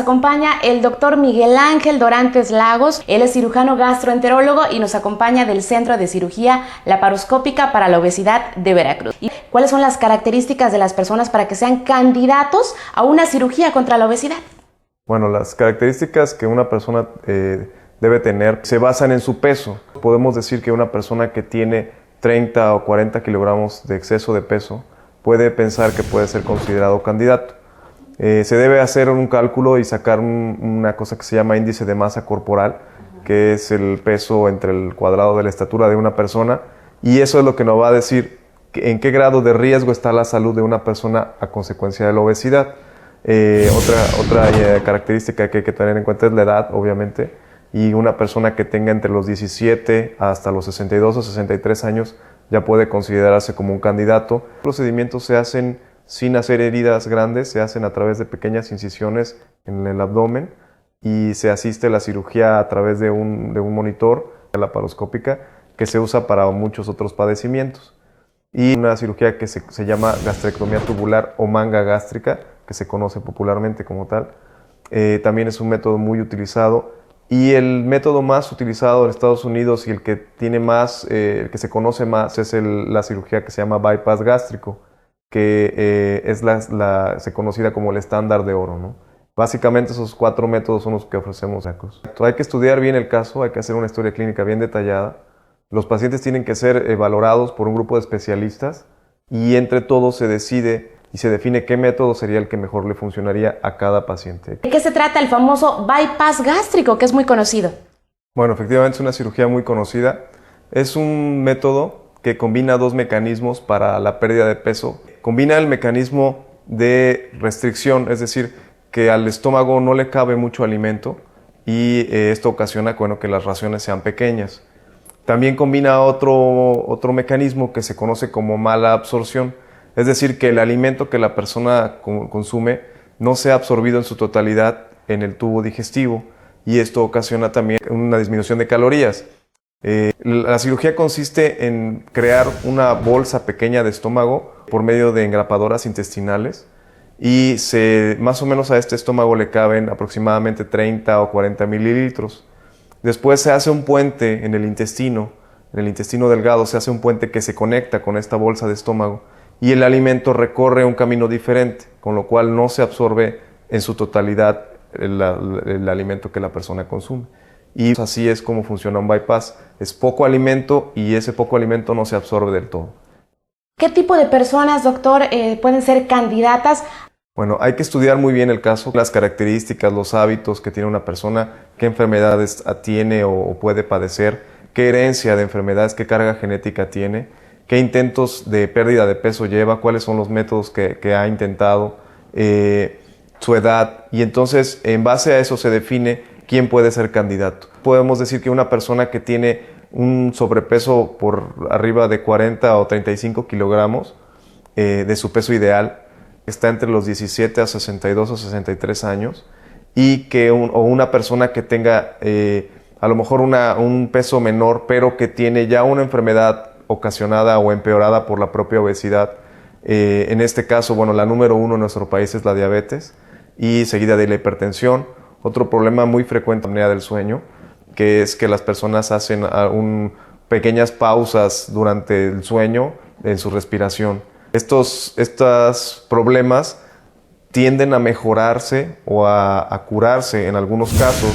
acompaña el doctor Miguel Ángel Dorantes Lagos. Él es cirujano gastroenterólogo y nos acompaña del Centro de Cirugía Laparoscópica para la Obesidad de Veracruz. ¿Y cuáles son las características de las personas para que sean candidatos a una cirugía contra la obesidad? Bueno, las características que una persona debe tener se basan en su peso. Podemos decir que una persona que tiene 30 o 40 kilogramos de exceso de peso puede pensar que puede ser considerado candidato. Se debe hacer un cálculo y sacar una cosa que se llama índice de masa corporal, que es el peso entre el cuadrado de la estatura de una persona, y eso es lo que nos va a decir en qué grado de riesgo está la salud de una persona a consecuencia de la obesidad. Otra característica que hay que tener en cuenta es la edad, obviamente, y una persona que tenga entre los 17 hasta los 62 o 63 años ya puede considerarse como un candidato. Los procedimientos se hacen sin hacer heridas grandes, se hacen a través de pequeñas incisiones en el abdomen y se asiste a la cirugía a través de un monitor laparoscópica que se usa para muchos otros padecimientos. Y una cirugía que se llama gastrectomía tubular o manga gástrica, que se conoce popularmente como tal, también es un método muy utilizado. Y el método más utilizado en Estados Unidos y el que tiene más, el que se conoce más es la cirugía que se llama bypass gástrico, que se conocida como el estándar de oro, ¿no? Básicamente esos 4 métodos son los que ofrecemos. Hay que estudiar bien el caso, hay que hacer una historia clínica bien detallada. Los pacientes tienen que ser valorados por un grupo de especialistas y entre todos se decide y se define qué método sería el que mejor le funcionaría a cada paciente. ¿De qué se trata el famoso bypass gástrico, que es muy conocido? Bueno, efectivamente es una cirugía muy conocida. Es un método que combina 2 mecanismos para la pérdida de peso. Combina el mecanismo de restricción, es decir, que al estómago no le cabe mucho alimento y esto ocasiona que las raciones sean pequeñas. También combina otro mecanismo que se conoce como mala absorción, es decir, que el alimento que la persona consume no sea absorbido en su totalidad en el tubo digestivo y esto ocasiona también una disminución de calorías. La cirugía consiste en crear una bolsa pequeña de estómago por medio de engrapadoras intestinales y más o menos a este estómago le caben aproximadamente 30 o 40 mililitros. Después se hace un puente en el intestino delgado, se hace un puente que se conecta con esta bolsa de estómago y el alimento recorre un camino diferente, con lo cual no se absorbe en su totalidad el alimento que la persona consume. Y así es como funciona un bypass. Es poco alimento y ese poco alimento no se absorbe del todo. ¿Qué tipo de personas, doctor, pueden ser candidatas? Bueno, hay que estudiar muy bien el caso, las características, los hábitos que tiene una persona, qué enfermedades tiene o puede padecer, qué herencia de enfermedades, qué carga genética tiene, qué intentos de pérdida de peso lleva, cuáles son los métodos que ha intentado, su edad, y entonces en base a eso se define quién puede ser candidato. Podemos decir que una persona que tiene un sobrepeso por arriba de 40 o 35 kilogramos de su peso ideal, está entre los 17 a 62 o 63 años, y o una persona que tenga a lo mejor un peso menor, pero que tiene ya una enfermedad ocasionada o empeorada por la propia obesidad. En este caso, bueno, la número 1 en nuestro país es la diabetes y seguida de la hipertensión. Otro problema muy frecuente es la apnea del sueño, que es que las personas hacen pequeñas pausas durante el sueño en su respiración. Estos problemas tienden a mejorarse o a curarse en algunos casos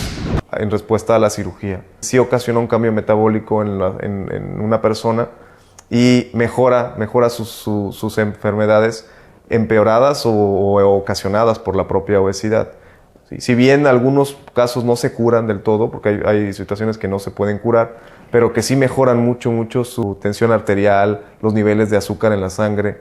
en respuesta a la cirugía. Sí ocasiona un cambio metabólico en una persona y mejora sus enfermedades empeoradas o ocasionadas por la propia obesidad. Si bien algunos casos no se curan del todo, porque hay situaciones que no se pueden curar, pero que sí mejoran mucho su tensión arterial, los niveles de azúcar en la sangre,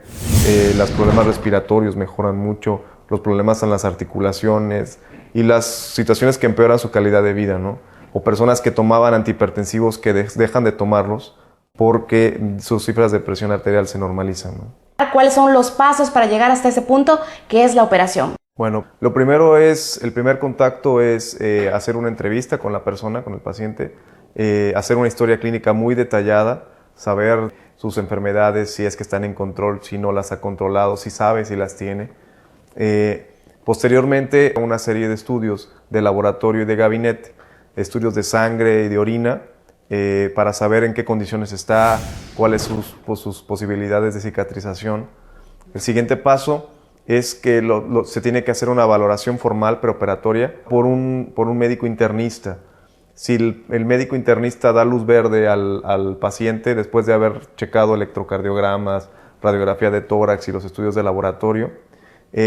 los problemas respiratorios mejoran mucho, los problemas en las articulaciones y las situaciones que empeoran su calidad de vida, ¿no? O personas que tomaban antihipertensivos que dejan de tomarlos porque sus cifras de presión arterial se normalizan, ¿no? ¿Cuáles son los pasos para llegar hasta ese punto que es la operación? Bueno, el primer contacto es hacer una entrevista con la persona, con el paciente, hacer una historia clínica muy detallada, saber sus enfermedades, si es que están en control, si no las ha controlado, si sabe si las tiene. Posteriormente, una serie de estudios de laboratorio y de gabinete, estudios de sangre y de orina, para saber en qué condiciones está, cuáles sus posibilidades de cicatrización. El siguiente paso es que se tiene que hacer una valoración formal preoperatoria por un médico internista. Si el médico internista da luz verde al paciente después de haber checado electrocardiogramas, radiografía de tórax y los estudios de laboratorio,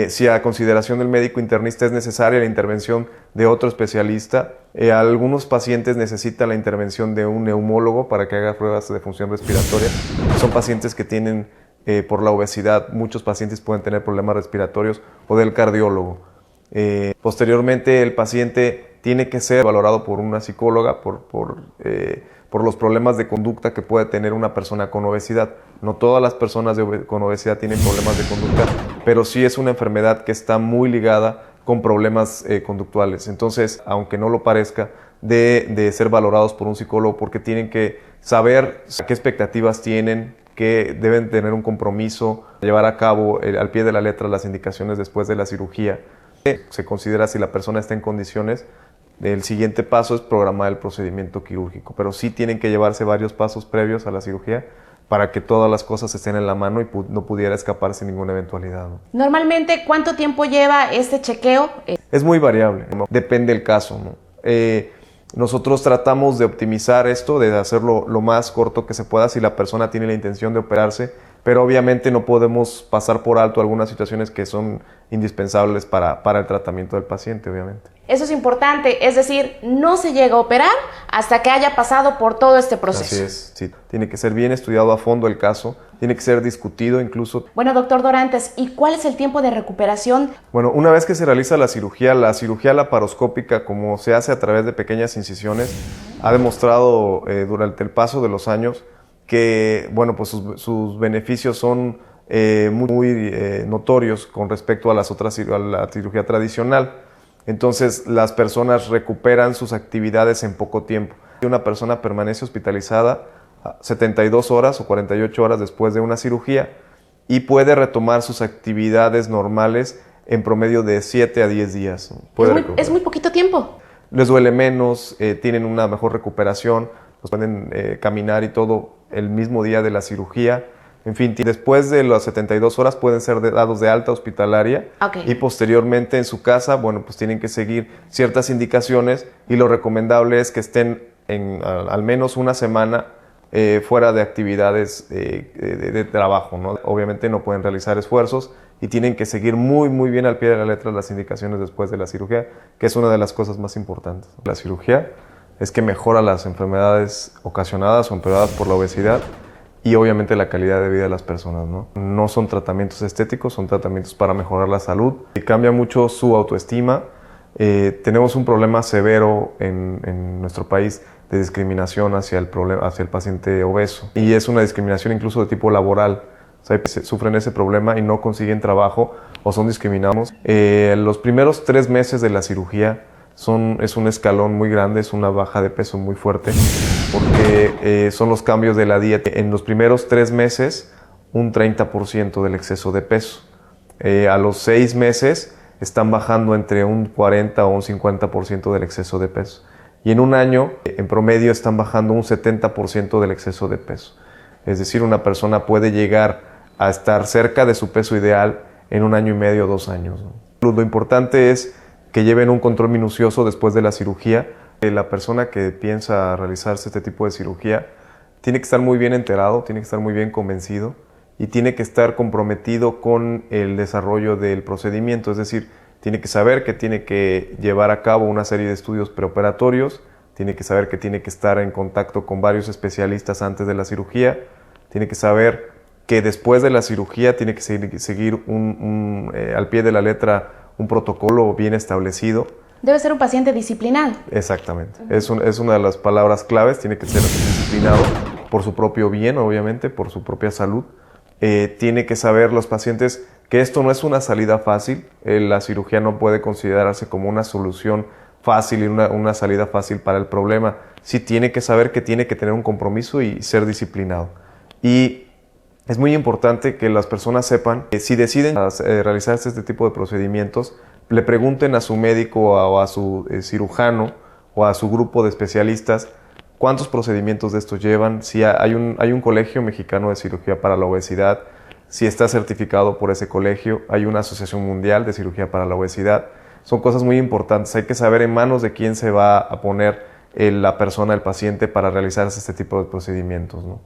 si a consideración del médico internista es necesaria la intervención de otro especialista, algunos pacientes necesitan la intervención de un neumólogo para que haga pruebas de función respiratoria. Son pacientes que tienen, por la obesidad, muchos pacientes pueden tener problemas respiratorios, o del cardiólogo. Posteriormente, el paciente tiene que ser valorado por una psicóloga por los problemas de conducta que puede tener una persona con obesidad. No todas las personas con obesidad tienen problemas de conducta, pero sí es una enfermedad que está muy ligada con problemas conductuales. Entonces, aunque no lo parezca, de ser valorados por un psicólogo, porque tienen que saber qué expectativas tienen, que deben tener un compromiso, llevar a cabo al pie de la letra las indicaciones después de la cirugía. Se considera si la persona está en condiciones. El siguiente paso es programar el procedimiento quirúrgico, pero sí tienen que llevarse varios pasos previos a la cirugía para que todas las cosas estén en la mano y no pudiera escaparse ninguna eventualidad, ¿no? Normalmente, ¿cuánto tiempo lleva este chequeo? Es muy variable, ¿no? Depende del caso, ¿no? Nosotros tratamos de optimizar esto, de hacerlo lo más corto que se pueda si la persona tiene la intención de operarse, pero obviamente no podemos pasar por alto algunas situaciones que son indispensables para el tratamiento del paciente, obviamente. Eso es importante, es decir, no se llega a operar hasta que haya pasado por todo este proceso. Así es, sí. Tiene que ser bien estudiado a fondo el caso, tiene que ser discutido incluso. Bueno, doctor Dorantes, ¿y cuál es el tiempo de recuperación? Bueno, una vez que se realiza la cirugía laparoscópica, como se hace a través de pequeñas incisiones, ha demostrado durante el paso de los años que, bueno, pues sus beneficios son muy notorios con respecto a la cirugía tradicional. Entonces, las personas recuperan sus actividades en poco tiempo. Una persona permanece hospitalizada 72 horas o 48 horas después de una cirugía y puede retomar sus actividades normales en promedio de 7 a 10 días. Es muy poquito tiempo. Les duele menos, tienen una mejor recuperación, pueden caminar y todo el mismo día de la cirugía. En fin, después de las 72 horas pueden ser dados de alta hospitalaria. Okay. Y posteriormente en su casa, bueno, pues tienen que seguir ciertas indicaciones y lo recomendable es que estén al menos una semana fuera de actividades de trabajo, ¿no? Obviamente no pueden realizar esfuerzos y tienen que seguir muy bien al pie de la letra las indicaciones después de la cirugía, que es una de las cosas más importantes. La cirugía es que mejora las enfermedades ocasionadas o empeoradas por la obesidad y obviamente la calidad de vida de las personas, ¿no? No son tratamientos estéticos, son tratamientos para mejorar la salud. Y cambia mucho su autoestima. Tenemos un problema severo en nuestro país de discriminación hacia el paciente obeso. Y es una discriminación incluso de tipo laboral. O sea, sufren ese problema y no consiguen trabajo o son discriminados. Los primeros 3 meses de la cirugía es un escalón muy grande, es una baja de peso muy fuerte, porque son los cambios de la dieta. En los primeros 3 meses, un 30% del exceso de peso. A los 6 meses, están bajando entre un 40 o un 50% del exceso de peso. Y en un año, en promedio, están bajando un 70% del exceso de peso. Es decir, una persona puede llegar a estar cerca de su peso ideal en 1 año y medio, 2 años, ¿no? Lo importante es que lleven un control minucioso después de la cirugía. La persona que piensa realizarse este tipo de cirugía tiene que estar muy bien enterado, tiene que estar muy bien convencido y tiene que estar comprometido con el desarrollo del procedimiento. Es decir, tiene que saber que tiene que llevar a cabo una serie de estudios preoperatorios, tiene que saber que tiene que estar en contacto con varios especialistas antes de la cirugía, tiene que saber que después de la cirugía tiene que seguir al pie de la letra un protocolo bien establecido. Debe ser un paciente disciplinado. Exactamente. Es una de las palabras claves. Tiene que ser disciplinado por su propio bien, obviamente, por su propia salud. Tiene que saber los pacientes que esto no es una salida fácil. La cirugía no puede considerarse como una solución fácil y una salida fácil para el problema. Sí tiene que saber que tiene que tener un compromiso y ser disciplinado. Y es muy importante que las personas sepan que si deciden realizarse este tipo de procedimientos, le pregunten a su médico o a su cirujano o a su grupo de especialistas cuántos procedimientos de estos llevan, si hay un colegio mexicano de cirugía para la obesidad, si está certificado por ese colegio, hay una asociación mundial de cirugía para la obesidad. Son cosas muy importantes, hay que saber en manos de quién se va a poner la persona, el paciente, para realizarse este tipo de procedimientos, ¿no?